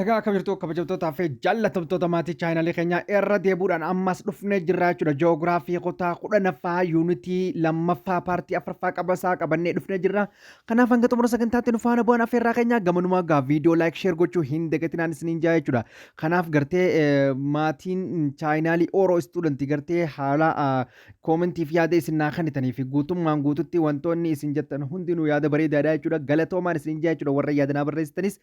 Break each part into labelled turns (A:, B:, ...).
A: Egaa akka jirtu kabajamtootaa fi jaallatamtoota maatii chaayinaalii keenyaa irra deebuudhaan ammas dhufnee jirra jechuudha. Ji'oogiraafii kutaa 10ffaa yuunitii lammaffaa paartii 4ffaa qabasaa qabannee dhufnee jirra. Kanaaf hanga xumura sagantaatti nu faana bu'aa affeerraa keenyaa gamanuma gaa viidiyoo laayik sheer gochuu hin dagatinaan isiniin jaa jechuudha. Kanaaf gartee maatiin chaayinaalii ooroo istuudantii gartee haala koomentii fi yaada isin naa kennitanii fi guutummaan guututti wantoonni isin jettan hundinuu yaada bareedaadha jechuudha. Galatoomaan isiniin jaa jechuudha warra yaada naa barreessitanis.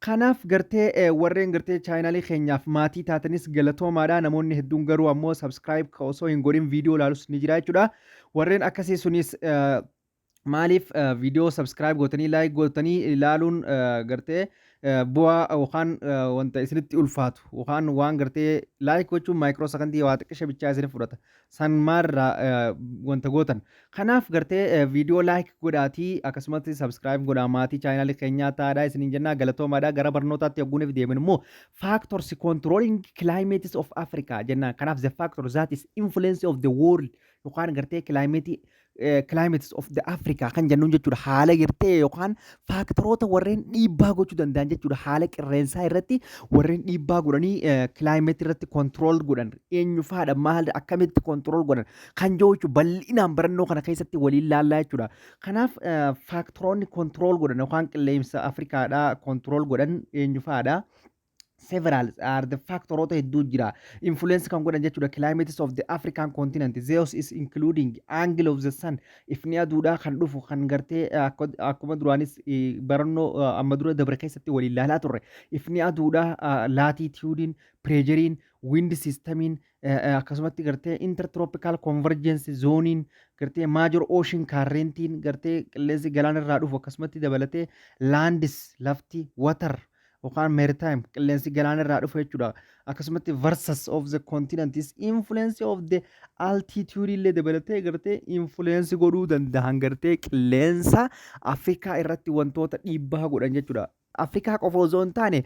A: Kanaaf gartee warreen gartee chaayinaalii keenyaaf maatii taatanis galatoomaadha. Namoonni hedduun garuu ammoo sabskiraayib osoo hin godhin viidiyoo ilaalus ni jira jechuudha. Warreen akkasii sunis maaliif viidiyoo sabskiraayib gootanii laayik gootanii ilaaluun gartee bu'aa yookaan wanta isinitti ulfaatu yookaan waan gartee laayik gochuun maayikiroo sakandii waa xiqqisha bichaa isin fudhata. San maarraa wanta gootan. Kanaaf gartee viidiyoo laayik godhaatii akkasumatti sabskiraayib godhaa maatii chaayinaalii keenyaa taa'aadha isiniin jennaa galatoomaadha. Gara barnootaatti yogguuniif deemin immoo factors controlling climates of Africa jennaan. Kanaaf the factor that is influence of the world yookaan gartee climates of the Africa kan jennuun jechuudha. Haala gartee yookaan faaktoroota warreen dhiibbaa gochuu danda'an jechuudha. Haala qilleensaa irratti warreen dhiibbaa godhanii climate irratti control godhan eenyu faadha maal akkamitti control godhan kan jiru jechuudha. Bal'inaan barannoo kana keessatti waliin laallaa jechuudha. Kanaaf faaktoroonni control godhan yookaan qilleensa Afrikaadhaa control godhan eenyu faadha. Several are the factoroota hedduu jira. Influence kan godhan jechuudha. Climates of the African continent. Zeus is including angle of the sun. Ifni aduudhaa kan dhufu kan gartee akkuma duraanis barannoo amma dura dabre keessatti waliin ilaalaa turre. Ifni aduudhaa latituudiin, preejeriin, wind systemiin akkasumatti gartee intertropical convergence zooniin gartee major ocean currentiin gartee qilleensi galaanarraa dhufu akkasumatti dabalatee landis lafti water yookaan maritime qilleensi galaanarraa dhufu jechuudha. Akkasumatti versus of the continent is influence of the altitude illee dabalatee gartee influence godhuu danda'an gartee qilleensa Afrikaa irratti wantoota dhiibbaa godhan jechuudha. Afrikaa qofa osoo hin taane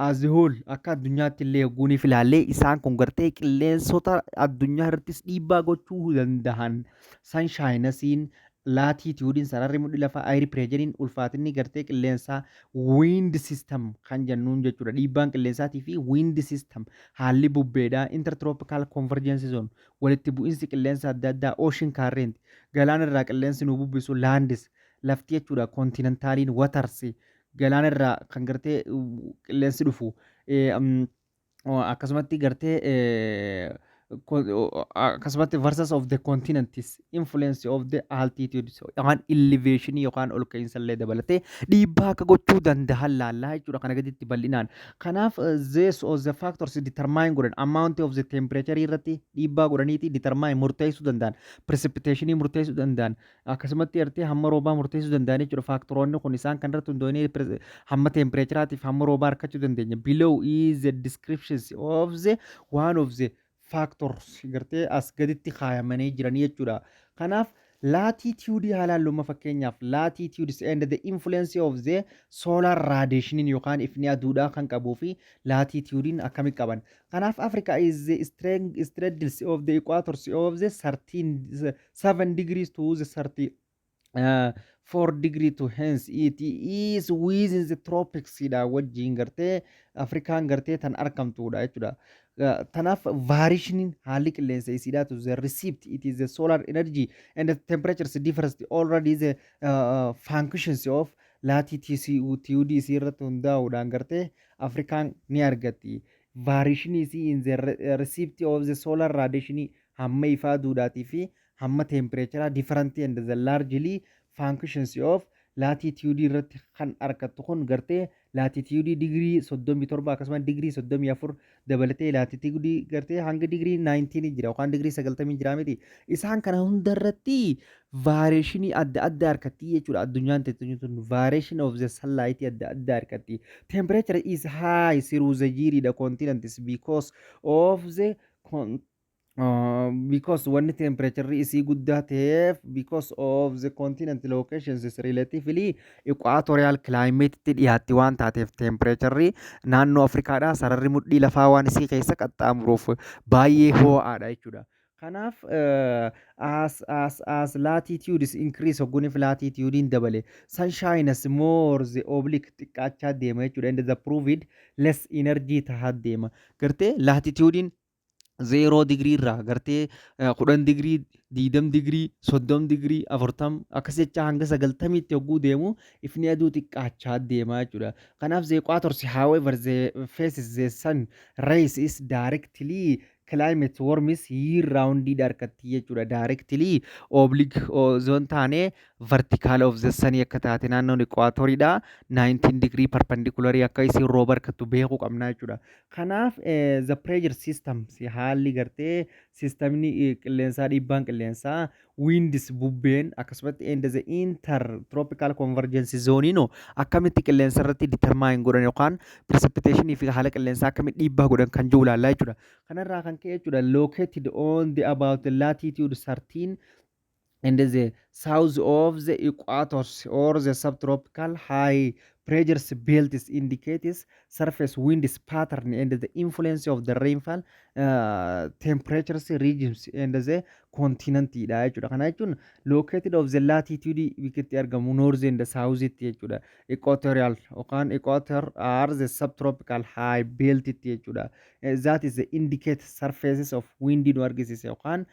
A: as a whole akka addunyaatti illee yogguuniif ilaallee isaan kun gartee qilleensota addunyaa irrattis dhiibbaa gochuu danda'an sanshaayinasiin latituudiin sararri mudhii lafaa aayiri pireejeriin ulfaatinni gartee qilleensaa wind system kan jennuun jechuudha. Dhiibbaan qilleensaatii fi wind system haalli bubbeedhaa intertropical convergence zone walitti bu'iinsi qilleensa adda addaa ocean current galaana irraa qilleensi nu bubbisu landis lafti jechuudha. Kontinentaaliin waters galaana irraa kan gartee qilleensi dhufu akkasumatti gartee akkasumatti versus of the continent is influence of the altitude yookaan elevation yookaan ol ka'iinsa illee dabalatee dhiibbaa akka gochuu danda'an laallaa jechuudha kana gaditti bal'inaan. Kanaaf these of the factors determine godhan amount of the temperature irratti dhiibbaa godhaniiti determine murteessuu danda'an precipitation murteessuu danda'an akkasumatti artee hamma roobaa murteessuu danda'an jechuudha. Faaktoroonni kun isaan kan irratti hundoonee hamma temperaturaatiif hamma roobaa harkachuu dandeenya. Below is the descriptions of the one of the factors gartee as gaditti kaayamanii jiranii jechuudha. Kanaaf latitude haalalluma fakkeenyaaf latitudes and the influence of the solar radiation yookaan ifni aduudhaa kan qabuu fi latitudein akkami qaban. Kanaaf Africa is the straddles of the equators of the 7 degrees to the 4 degree to hence it is within the tropics dha wajjin gartee Afrikaan gartee tan argamtuudha jechuudha. Tanaaf variationiin haalli qilleensa isiidhaa to the receipt it is the solar energy and the temperatures difference already the functions of latitude isii irratti hundaa'uudhaan gartee Afrikaan ni argatti. Variationii isii in the receipt of the solar radiation hamma ifaa duudhaatii fi hamma temperature different and the largely functions of latitude irratti kan argattu kun gartee latitude digirii 37 akkasumas digirii 34 dabalatee latitude gartee hanga digirii 19 jira yookaan digirii 90 jira miti. Isaan kana hunda irratti variationii adda addaa argatti jechuudha. Addunyaan teessuma variation of the sunlight adda addaa argatti. Temperature is high through the year the continents because of the because when the temperature is guddaa ta'eef because of the continent locations is relatively equatorial climate tti dhiyaatti waan taateef temperature naannoo Afrikaadhaa sararri mudhii lafaa waan isii keessa qaxxaamuruuf baay'ee ho'aadha jechuudha. Kanaaf as latitude is increase hogguniif latitude in dabale sunshine is more the oblique xiqqaachaa deema jechuudha and the proved less energy tahaa deema gartee latitude zeeroo digirii irraa gartee 10 digirii 20 digirii 30 digirii 40 akkas jecha hanga 90tti yogguu deemu ifni aduu xiqqaachaa deemaa jechuudha. Kanaaf the equator however the faces the sun rays is directly climate warms year round harkatti jechuudha. Directly oblique zone taanee vertical of the sun akka taate naannoon equatoriidha 19 degree perpendicular akka isin rooba harkattu beekuu qabna jechuudha. Kanaaf the pressure system haalli gartee sistemni qilleensaa dhiibbaan qilleensaa windis bubbeen akkasumatti and the intertropical convergence zone no akkamitti qilleensa irratti determine godhan yookaan precipitation fi haala qilleensaa akkamitti dhiibbaa godhan kan jiru ilaallaa jechuudha. Kanarraa kan ka'e jechuudha located on the about the latitude 13 and the south of the equator or the subtropical high pressure belt indicates surface winds pattern and the influence of the rainfall temperatures regions and the continent dha jechuudha. Kana jechuun located of the latitude wikitti argamu north and the south jechuudha. Equatorial yookaan equator are the subtropical high belt jechuudha. That is the indicate surfaces of wind nu argisiisa yookaan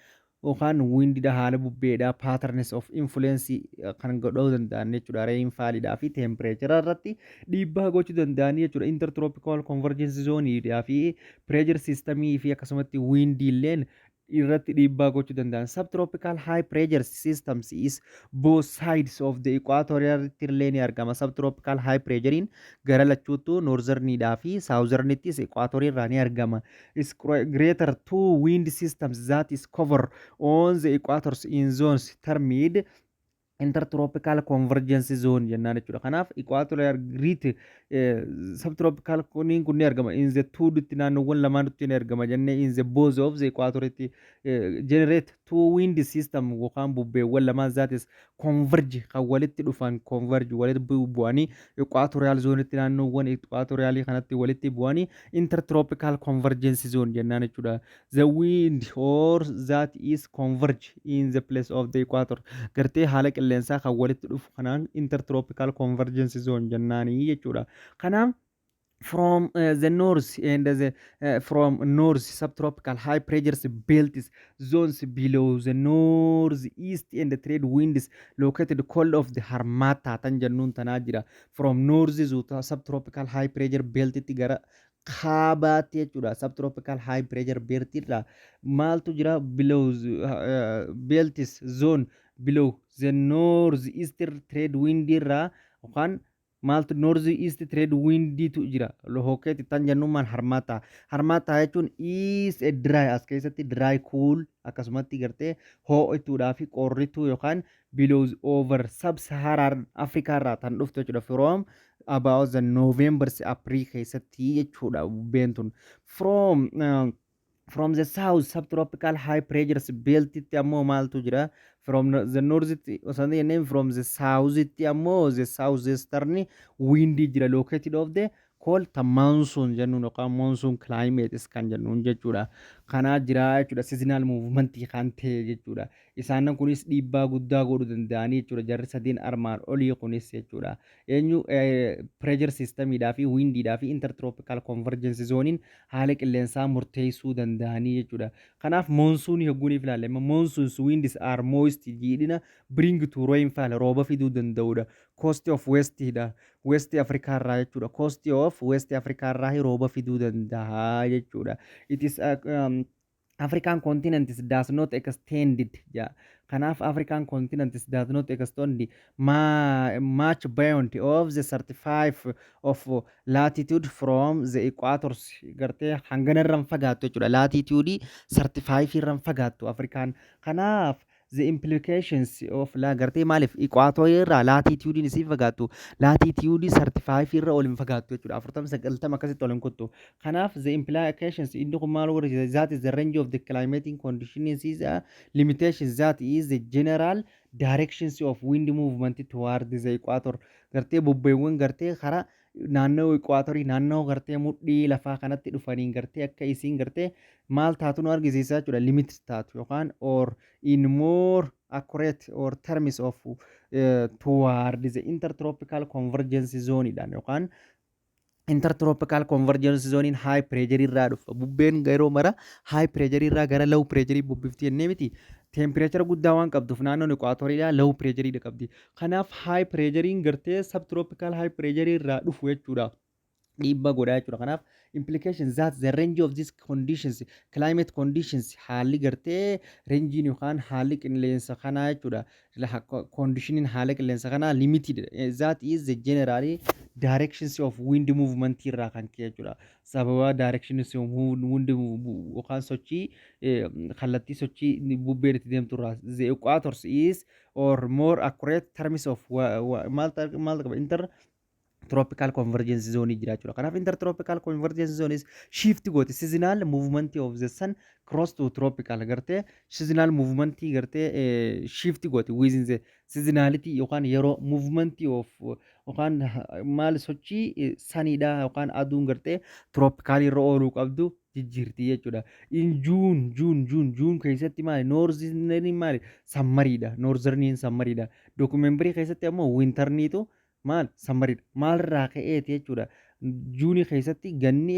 A: windidha haala bubbeedha patterns of influence kan godhuu danda'an jechuudha rainfallidhaa fi temperature irratti dhiibbaa gochuu danda'an jechuudha intertropical convergence zone fi pressure system fi akkasumatti wind illeen irratti dhiibbaa gochuu danda'an subtropical high pressure systems is both sides of the equatorial illee ni argama subtropical high pressurein gara lachuutu northernidhaa fi southernittis equatorial irraa ni argama is greater two wind systems that is cover on the equators in zones termed intertropical convergence zone jennaan jechuudha. Kanaaf equatorial great subtropical kuniin kun ni argama in the two dutti naannoowwan lamaanitti ni argama jennee in the both of the equatoritti generate two wind system yookaan bubbeewwan lamaan zaatis converge kan walitti dhufan converge walitti bu'anii equatorial zonetti naannoowwan equatorialii kanatti walitti bu'anii intertropical convergence zone jennaan jechuudha. The wind or that is converge in the place of the equator gartee haala qilleensaa kan walitti dhufu kanaan intertropical convergence zone jennaanii jechuudha. Kanaaf from the north and from north subtropical high pressure belts zones below the northeast and the trade winds located cold of the harmata tan jennuun tanaa jira from north subtropical high pressure belt itti gara kaabaatti jechuudha subtropical high pressure belt irraa maaltu jira below belts zone below the northeastern trade wind irraa yookaan maaltu northeast trade wind tu jira lohokeeti tan jennumaan harmaata jechuun is a dry as keessatti dry cool akkasumatti gartee ho'ituudhaa fi qorrituu yookaan below over sub-Saharan Africa irraa tan dhuftu jechuudha from about the November April keessatti jechuudha bubbeen tun from the south subtropical high pressure belt itti ammoo maaltu jira from the north osoo jenneen from the south itti ammoo the southeastern wind jira located of the cold monsoon jennuun yookaan monsoon climate kan jennuun jechuudha. Kanaa jira jechuudha seasonal movement kan ta'e jechuudha. Isaan kunis dhiibbaa guddaa godhuu danda'anii jechuudha jarri sadiin armaan olii kunis jechuudha. Eenyu pressure systemidhaa fi windidhaa fi intertropical convergence zonein haala qilleensaa murteessuu danda'anii jechuudha. Kanaaf monsoon yogguuniif ilaalle monsoons winds are moist jiidhina bring to rainfall rooba fiduu danda'udha. Coast of westidha west africa irraa jechuudha. Coast of west africa irraa rooba fiduu danda'a jechuudha. It is African continent does not extend yeah. Kanaaf African continent does not extend much beyond of the 35 of latitude from the equators gartee hangana irraan fagaattu jechuudha. Latitude 35 irraan fagaattu Afrikaan. Kanaaf the implications of la gartee maalif equator irraa latitude isii fagaattu latitude 35 irra ol hin fagaattu jechuudha 40 akkasitti ol hin kuttu. Kanaaf the implications inni kun maal warra that is the range of the climatic conditions is limitations that is the general directions of wind movement toward the equator gartee bubbeewwan gartee karaa naannoo equatorii naannoo gartee mudhii lafaa kanatti dhufaniin gartee akka isiin gartee maal taatu nu argisiisaa jechuudha limit taatu yookaan or in more accurate or terms of toward the intertropical convergence zone dhaan yookaan intertropical convergence zone high pressure irraa dhufa bubbeen yeroo mara high pressure irraa gara low pressure bubbifti jennee miti temperature guddaa waan qabduuf naannoon equatoriidhaa low pressure dha qabdi kanaaf high pressure gartee subtropical high pressure irraa dhufu jechuudha dhiibba godhaa jechuudha kanaaf implications that the range of these conditions climate conditions haalli gartee rangiin yookaan haalli qilleensa kanaa jechuudha conditionin haala qilleensa kanaa limited that is the generally directions of wind movement irraa kan ka'e jechuudha sababa directions wind yookaan sochii kallattii sochii bubbeen itti deemtu irraa the equators is or more accurate terms of maal qaba tropical convergence zone jiraachudha kanaaf intertropical convergence zone is shift gooti seasonal movement of the sun cross to tropical gartee seasonal movement gartee shift gooti within the seasonality yookaan yeroo movement of yookaan maal sochii saniidha yookaan aduun gartee tropical irra ooluu qabdu jijjiirti jechuudha in juun keessatti maali noorzerin maali sammariidha noorzerin sammariidha dookumenbarii keessatti ammoo winterniitu maal sammaridha maalirraa ka'eeti jechuudha juunii keessatti ganni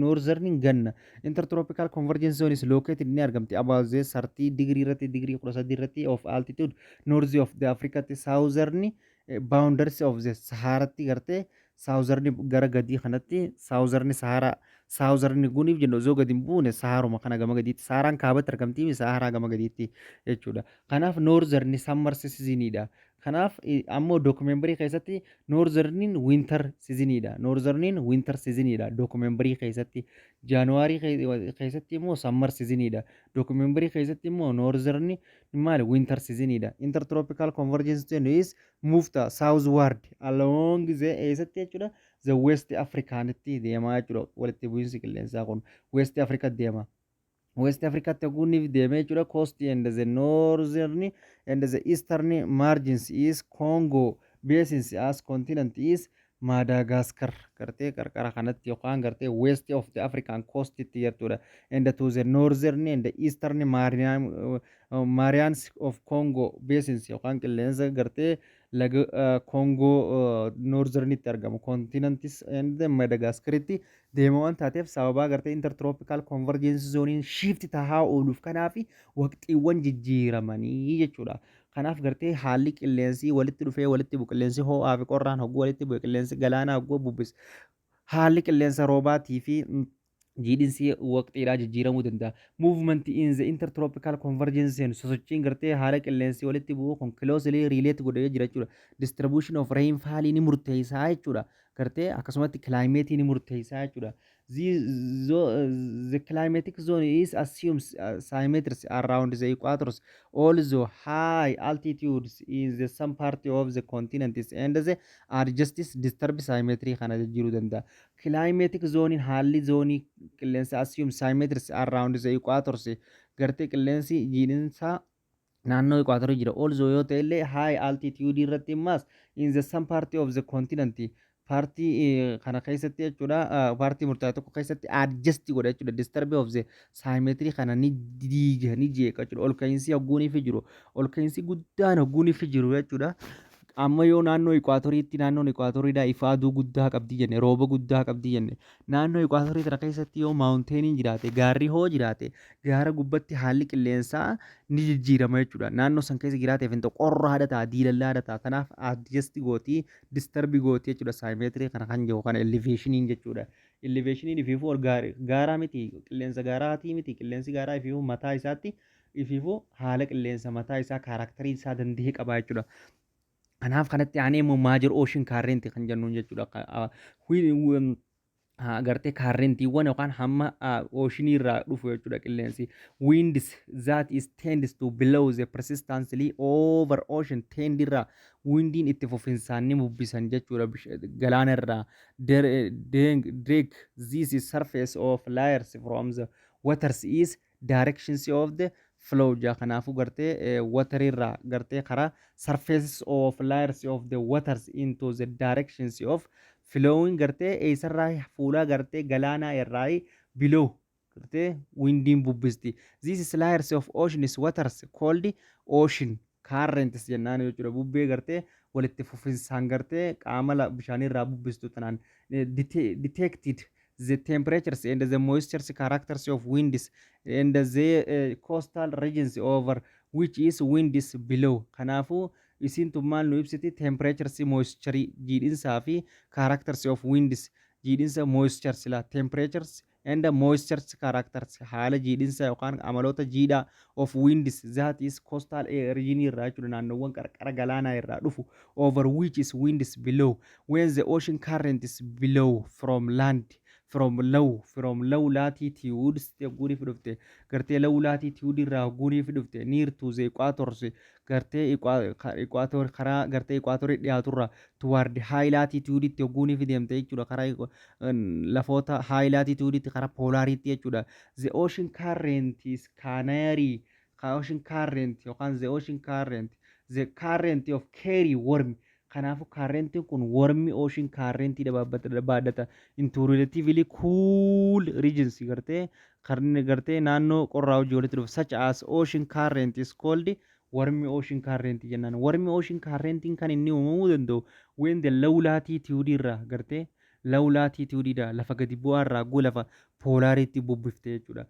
A: noorzerniin ganna intertropical convergence zone is located ni argamti about the 30 degree irratti degree 13 irratti of altitude north of the africa southern boundaries of the saharatti gartee southern gara gadii kanatti southern guniif jennu osoo gadi hin buune saharuma kana gama gadiitti saharaan kaabatti argamtii saharaa gama gadiitti jechuudha kanaaf northern summer seasonidha kanaaf ammoo dookumenbarii keessatti noorzerin winter seasonidha dookumenbarii keessatti jaanuwaarii keessatti immoo sammar seasonidha dookumenbarii keessatti immoo noorzerin maali winter seasonidha intertropical convergence zone is moved southward along the eessatti jechuudha the west africaanitti deemaa jechuudha walitti bu'iinsi qilleensaa kun west africa deema West Africa taguunif deemee jira coast and the northern and the eastern margins is Congo basins as continent is Madagascar gartee qarqara kanatti yookaan gartee west of the African coast itti jirtudha and to the northern and the eastern Marians of Congo basins yookaan qilleensa gartee laga Congo northern itti argamu continentis and the Madagascar itti deema waan taateef sababaa gartee intertropical convergence zone shift tahaa ooluuf kanaafi waqtiiwwan jijjiiramanii jechuudha kanaaf gartee haalli qilleensii walitti dhufee walitti bu'u qilleensi ho'aa fi qorraan hogguu walitti bu'e qilleensi galaanaa hogguu bubbis haalli qilleensa roobaatii fi jiidhinsi waqtiidhaa jijjiiramuu danda'a. Movement in the intertropical convergence zone sosochiin gartee haala qilleensi walitti bu'u kun closely relate godhee jira jechuudha. Distribution of rainfall ni murteessaa jechuudha. Gartee akkasumatti climate ni murteessaa jechuudha. The climatic zone is assumes symmetries around the equators, also high altitudes in the some part of the continents and the adjusted disturbed symmetry kana jiru danda'a. Climatic zone haalli zoonii qilleensa assume symmetries around the equators gartee qilleensi jiidhinsa naannoo equatorii jira. Also yoo ta'e illee high altitude irratti immas in the some part of the continent paartii kana keessatti jechuudha paartii murtaa'e tokko keessatti adjust godha jechuudha disturb of the symmetry kana ni diiga ni jeeqa jechuudha ol ka'iinsi hogguunii fi jiru ol ka'iinsi guddaan hogguunii fi jiru jechuudha amma yoo naannoo equatoriitti naannoon equatoriidhaa ifa aduu guddaa qabdi jenne rooba guddaa qabdi jenne naannoo equatorii kana keessatti yoo maawunteeniin jiraate gaarri hoo jiraate gaara gubbatti haalli qilleensaa ni jijjiirama jechuudha naannoo san keessa jiraateef hin qorra haadha ta'a diilallaa haadha ta'a kanaaf adjust gootii disturbi gootii jechuudha saayimeetirii kana kan jiru kana eleveeshiniin jechuudha eleveeshiniin ifiifuu ol gaaraa miti qilleensa gaaraatii miti qilleensi gaaraa ifiifuu mataa isaatti ifiifuu haala qilleensa mataa isaa kaarakterii isaa danda'ee qaba jechuudha. Kanaaf kanatti aanee immoo maajor ocean current kan jennuun jechuudha. Gartee currentiiwwan yookaan hamma ocean irraa dhufu jechuudha qilleensi. Winds that is tends to blow the persistently over ocean tend irraa windiin itti fufinsaan ni bubbisan jechuudha galaana irraa. Drag this is surface of layers from the waters is directions of the flow ja kanaafuu gartee water irraa gartee karaa surfaces of layers of the waters into the directions of flowing gartee eessarraa fuula gartee galaanaa irraa below gartee windiin bubbisti. This is layers of oceans waters called ocean currents jennaan jechuudha. Bubbee gartee walitti fufinsaan gartee qaama bishaanirraa bubbistu tanaan detected the temperatures and the moisture characters of winds and the coastal regions over which is winds below. Kanaafuu isintu maal nu ibsiti temperatures moisture jiidhinsaa fi characters of winds jiidhinsa moisture sila temperatures and moisture characters haala jiidhinsa yookaan amaloota jiidhaa of winds that is coastal region irraa jechuudha naannoowwan qarqara galaanaa irraa dhufu over which is winds below when the ocean current is below from low latitudes guni fidufte gartee low latitude irraa guni fidufte near to the equators gartee equator karaa gartee equator dhiyaaturra toward high latitude itti guni fidemte jechuudha karaa lafoota high latitude itti karaa polarity jechuudha. The ocean current is canary ocean current yookaan the current of carry warm. Kanaafuu kaarrentiin kun warmi ocean kaarrentii baadhata into relatively cool regions gartee naannoo qorraa hojii walitti dhufu such as ocean current is called warmi ocean current jennaan. Warmi ocean currentiin kan inni uumamuu danda'u when the low latitude irraa gartee low latitude dha lafa gadi bu'aa irraa lafa polarity bubbifte jechuudha.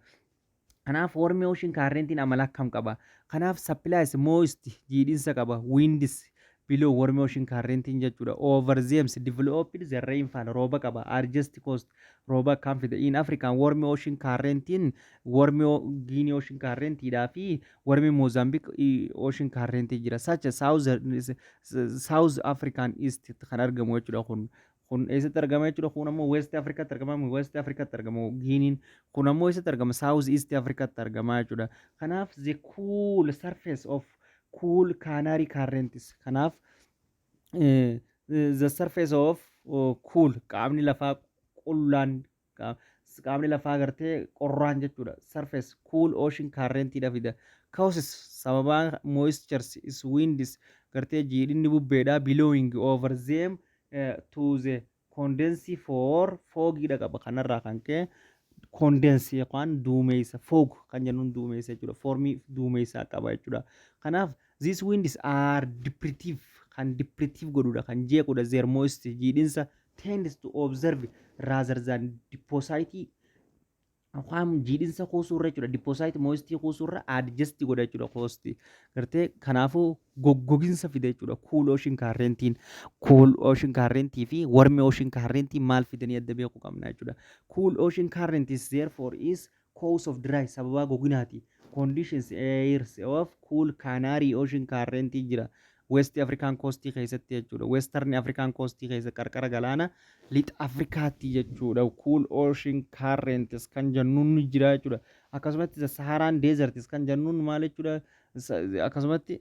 A: Kanaaf warmi ocean currentiin amala akkam qaba? Kanaaf supplies moist jiidhinsa qaba winds below warmi ocean currentiin jechuudha. Over them developed the rainfall rooba qaba adjust coast rooba akkam fide in African warmi ocean currentiin warmi Guinea ocean currentii dhaa fi warmi Mozambique ocean currentii jira. Such a South African East kan argamu jechuudha kun eessatti argama jechuudha kun ammoo West Africaatti argama West Africaatti argamu Guinea kun ammoo eessatti argama South East Africaatti argama jechuudha. Kanaaf the cool surface of cool Canary currents. Kanaaf the surface of cool qaamni lafaa qullaan qaamni lafaa gartee qorraan jechuudha. Surface cool ocean current dha fida. Causes sababa moistures is winds gartee jiidhinni bubbeedha blowing over them to the condense for fog dha qaba kanarraa kan ka'e condense yookaan duumessa fog kan jennuun duumessa jechuudha formii duumessaa qaba jechuudha. Kanaaf these winds are deprivative kan deprivative godhudha kan jeequdha their moisture jiidhinsa tends to observe rather than deposit waan jiidhinsa kuusurra jechuudha deposit moisture kuusurra adjust godha jechuudha coast gartee kanaafuu goggoginsa fide jechuudha cool ocean currentii fi warmi ocean currentii maal fidanii adda beekuu qabna jechuudha. Cool ocean current is therefore is cause of dry sababa goginaati conditions airs of cool Canary ocean currentii jira. West African coast keessatti jechuudha. Western African coast keessa qarqara galaana lixa Afrikaatti jechuudha. Cool ocean currents kan jennuun jira jechuudha. Akkasumatti Saharan deserts kan jennuun maal jechuudha? Akkasumatti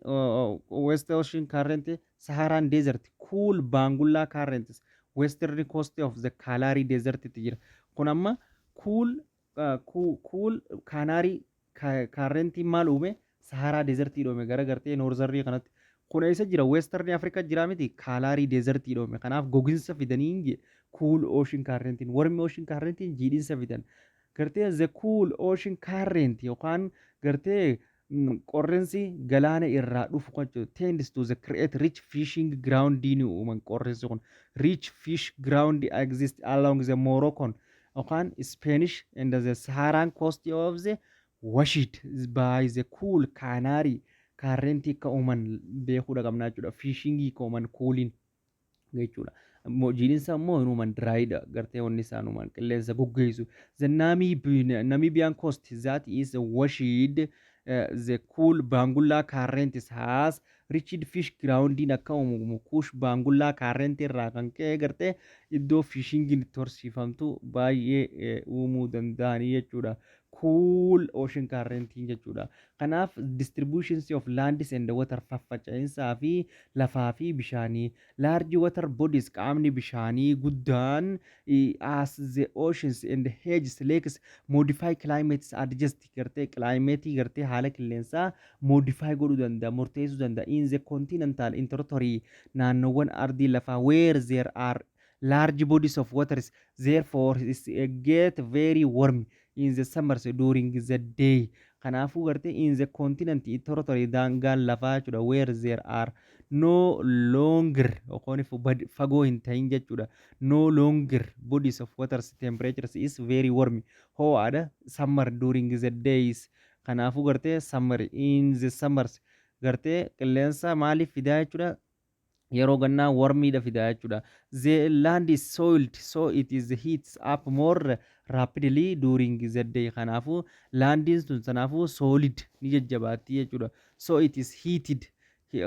A: West ocean current Saharan desert cool Bangula currents western coast of the Kalahari desert jira. Kun amma cool Canary current maal uume Sahara desert dhoome gara gartee northern kanatti kun eessa jira western Africa jira miti Kalahari desert dhoome kanaaf goginsa fidanii cool ocean current warmi ocean current jiidhinsa fidan gartee the cool ocean current yookaan gartee qorrensi galaana irraa dhufu qachu tends to the create rich fishing ground ni uuman qorrensi kun rich fish ground exist along the Moroccan yookaan Spanish and the Saharan coast of the washed by the cool Canary current ka uuman beekuudha qabna jechuudha fishing ka uuman coolin jechuudha. Jiidhinsa immoo uuman dryidha gartee wanni isaan uuman qilleensa goggeessu the Namibian coast that is washed the cool Bangula current has reached fish ground in akka uumamu kuush Bangula current irraa kan ka'e gartee iddoo fishing itti horsiifamtu baay'ee uumuu danda'anii jechuudha. cool ocean current jechuudha. Kanaaf distributions of lands and water faffaca'insaa fi lafaa fi bishaanii large water bodies qaamni bishaanii guddaan as the oceans and hedges lakes modify climates adjust gartee climate gartee haala qilleensaa modify godhuu danda'a murteessuu danda'a in the continental in territory naannoowwan ardii lafaa where there are large bodies of waters therefore is get very warm in the summers during the day. Kanaafuu gartee in the continent territory daangaan lafaa jechuudha where there are no longer yookaan fagoo hin ta'in jechuudha no longer bodies of waters temperatures is very warm ho'aadha summer during the days. Kanaafuu gartee summer in the summers gartee qilleensa maaliif fidaa jechuudha yeroo gannaa warmiidha fidaa jechuudha. The land is soiled so it is heats up more rapidly during the day. Kanaafuu laandiin sun sanaafuu solid ni jajjabaatti jechuudha. So it is heated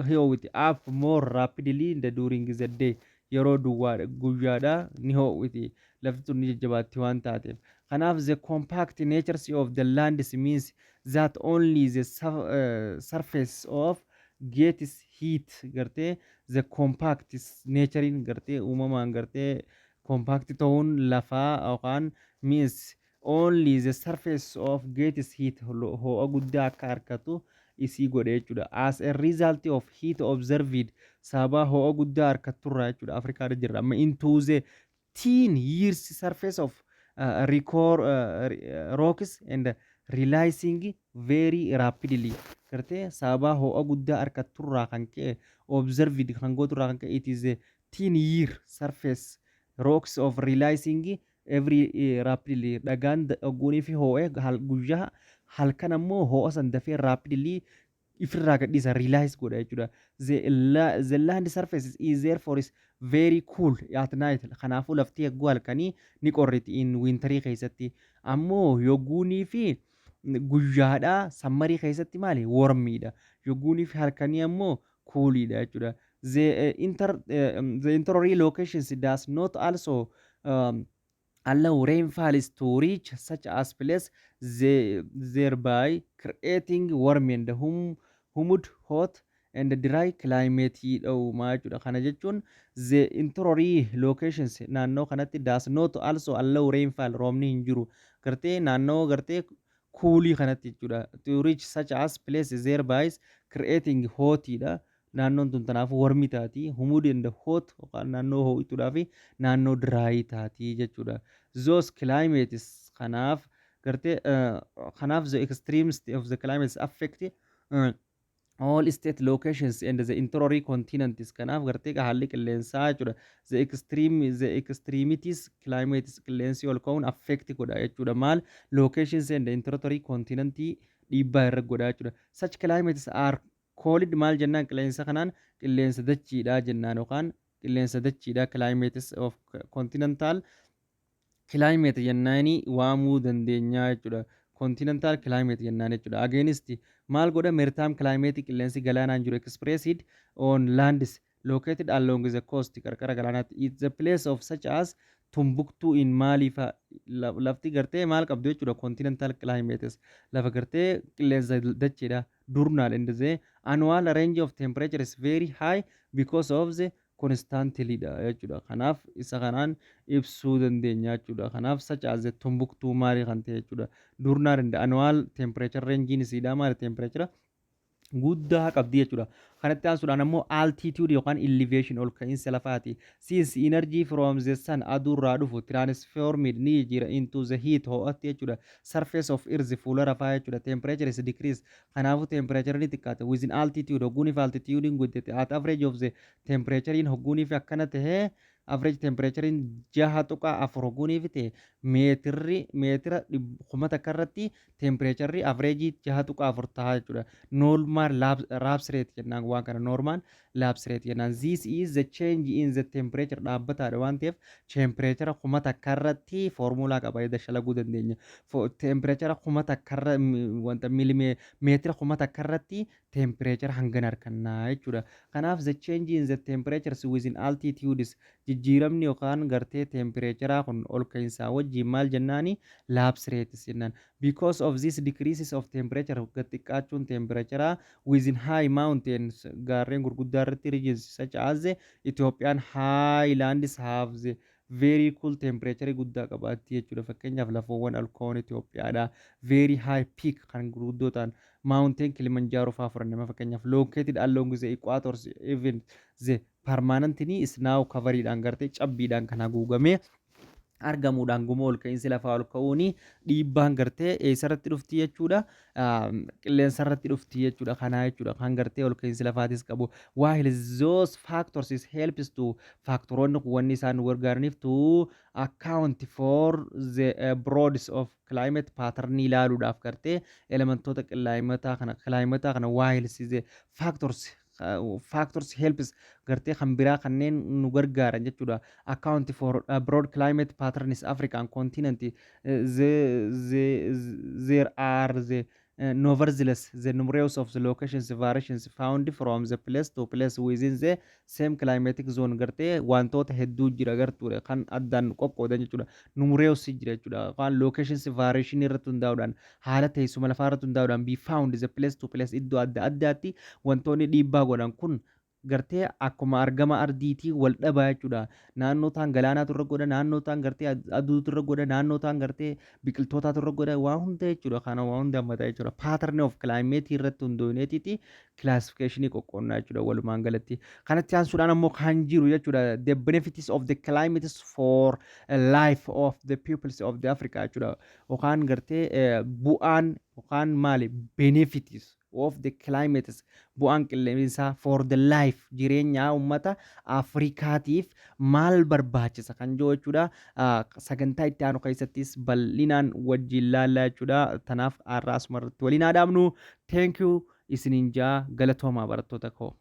A: ho'iti up more rapidly in the during the day. Yeroo duwwaadha guyyaadha ni ho'iti lafti sun ni jajjabaatti waan taateef. Kanaaf the compact natures of the lands means that only the surface of gets heat gartee the compact naturein gartee uumamaan gartee compact ta'uun lafaa yookaan means only the surface of gets heat ho'a guddaa akka harkatu isii godhe jechuudha. As a result of heat observed sababa ho'a guddaa harkatturraa jechuudha Afrikaadha jirra amma into the teen years surface of rocks and realizing very rapidly gartee sababa ho'a guddaa harkatturraa kan ka'e observed kan gooturraa kan ka'e it is a teen year surface rocks of realizing every rapidly dhagaan ogguunii fi ho'e guyyaa halkan ammoo ho'a san dafee rapidly ifirraa gadhiisa realize godha jechuudha. The land surface is therefore is very cool at night. Kanaafuu lafti eeguu halkanii ni qorriti in winterii keessatti ammoo yogguunii fi guyyaadhaa sammarii keessatti maali warmiidha yogguunii fi halkanii ammoo coolidha jechuudha. The interior locations does not also allow rainfalls to reach such as place thereby creating warm and humid hot and dry climate dha'umaa jechuudha. Kana jechuun the interior locations naannoo kanatti does not also allow rainfall roobni hin jiru gartee naannoo gartee kuulii kanatti jechuudha to reach such as places thereby creating hotidha naannoon tun tanaaf warmi taati humid and hot yookaan naannoo ho'ituudhaa fi naannoo dry taati jechuudha. Those climates kanaaf gartee kanaaf the extremes of the climates affect all state locations and the interior continents. Kanaaf gartee haalli qilleensaa jechuudha the extremities climates qilleensi ol ka'uun affect godha jechuudha maal locations and the interior continent dhiibbaa irra godha jechuudha. Such climates are cold maal jennaan qilleensa kanaan qilleensa dachiidha jennaan yookaan qilleensa dachiidha climates of continental climate jennaani waamuu dandeenya jechuudha. Continental climate jennaan jechuudha. Against maal godha maritime climate qilleensi galaanaan jiru expressed on lands located along the coast qarqara galaanaatti it's the place of such as Tumbuktu in maalifa lafti gartee maal qabdu jechuudha continental climates lafa gartee qilleensa dachiidha durnaal and the annual range of temperature is very high because of the constantly dha jechuudha. Kanaaf isa kanaan ibsuu dandeenya jechuudha. Kanaaf such as the Tumbuktu maali kan ta'e jechuudha. Durnaal and annual temperature range isiidha maali temperature guddaa qabdi jechuudha. Kanatti aansuudhaan ammoo altitude yookaan elevation ol ka'iinsa lafaati. Since energy from the sun aduurraa dhufu transformed ni jira into the heat ho'atti jechuudha. Surface of earth fuula rafaa jechuudha. Temperature is decrease. Kanaafuu temperature ni xiqqaate. Within altitude hogguuniif altitude guddate. At average of the temperature in hogguuniif akkana tahee average temperature in 6.4 hogguuniif ta'e meetira 100 takka irratti temperature average 6.4 ta'a jechuudha. Normal lapse rate jennaan waan kana normal lapse rate jennaan. This is the change in the temperature dhaabbataadha waan ta'eef temperature 100 takka irratti formula qaba dashalaguu dandeenya. Temperature 100 takka irra wanta meetira 100 takka irratti temperature hangana argannaa jechuudha. Kanaaf the change in the temperatures within altitudes jijjiiramni yookaan gartee tempereecheraa kun ol ka'iinsaa wajjin maal jennaani lapse rates jennaan. Because of this decreases of temperature gad xiqqaachuun temperature within high mountains gaarreen gurguddaa irratti regions such as Ethiopian highlands have the very cool temperature guddaa qabaatti jechuudha. Fakkeenyaaf lafoowwan alkoon Itoophiyaadha. Very high peak kan gurguddoo ta'an mountain Kilimanjaro fa'aa fudhannama fakkeenyaaf located along the equators even the permanently is now covered dhaan gartee cabbiidhaan kan haguugamee argamuudhaan guma ol ka'iinsi lafaa ol ka'uuni dhiibbaan gartee eessarratti dhufti jechuudha. Qilleensarratti dhufti jechuudha. Kanaa jechuudha kan gartee ol ka'iinsi lafaatis qabu. While those factors is helps to faktoroonni wanni isaan nu gargaaraniif to account for the broads of climate pattern ilaaluudhaaf gartee elementoota qillaayimataa kana while the factors helps gartee kan biraa kanneen nu gargaaran jechuudha. Account for broad climate patterns African continent there are the nevertheless the numerous of the locations variations found from the place to place within the same climatic zone gartee wantoota hedduu jira gartuudha kan addaan qoqqoodan jechuudha. Numerous jira jechuudha. Kan locations variation irratti hundaa'uudhaan haala teessuma lafaa irratti hundaa'uudhaan be found the place to place iddoo adda addaatti wantoonni dhiibbaa godhan kun gartee akkuma argama ardiitii wal dhabaa jechuudha. Naannoo ta'an galaanaatu irra godha, naannoo ta'an gartee aduutu irra godha, naannoo ta'an gartee biqiltootaatu irra godha, waa hunda jechuudha. Kana waa hunda hammataa jechuudha. Pattern of climate irratti hundoofneetiiti classification qoqqoonnaa jechuudha walumaan galatti. Kanatti aansuudhaan ammoo kan jiru jechuudha. The benefits of the climates for life of the peoples of the Africa jechuudha. Yookaan gartee bu'aan yookaan maali benefits of the climates bu'aan qilleensaa for the life jireenya uummata Afrikaatiif maal barbaachisa kan jiru jechuudha. Sagantaa itti aanu keessattis bal'inaan wajjin laallaa jechuudha. Tanaaf har'a asuma irratti waliin dhaabnu. Thank you isiniin jaa galatoomaa barattoota koo.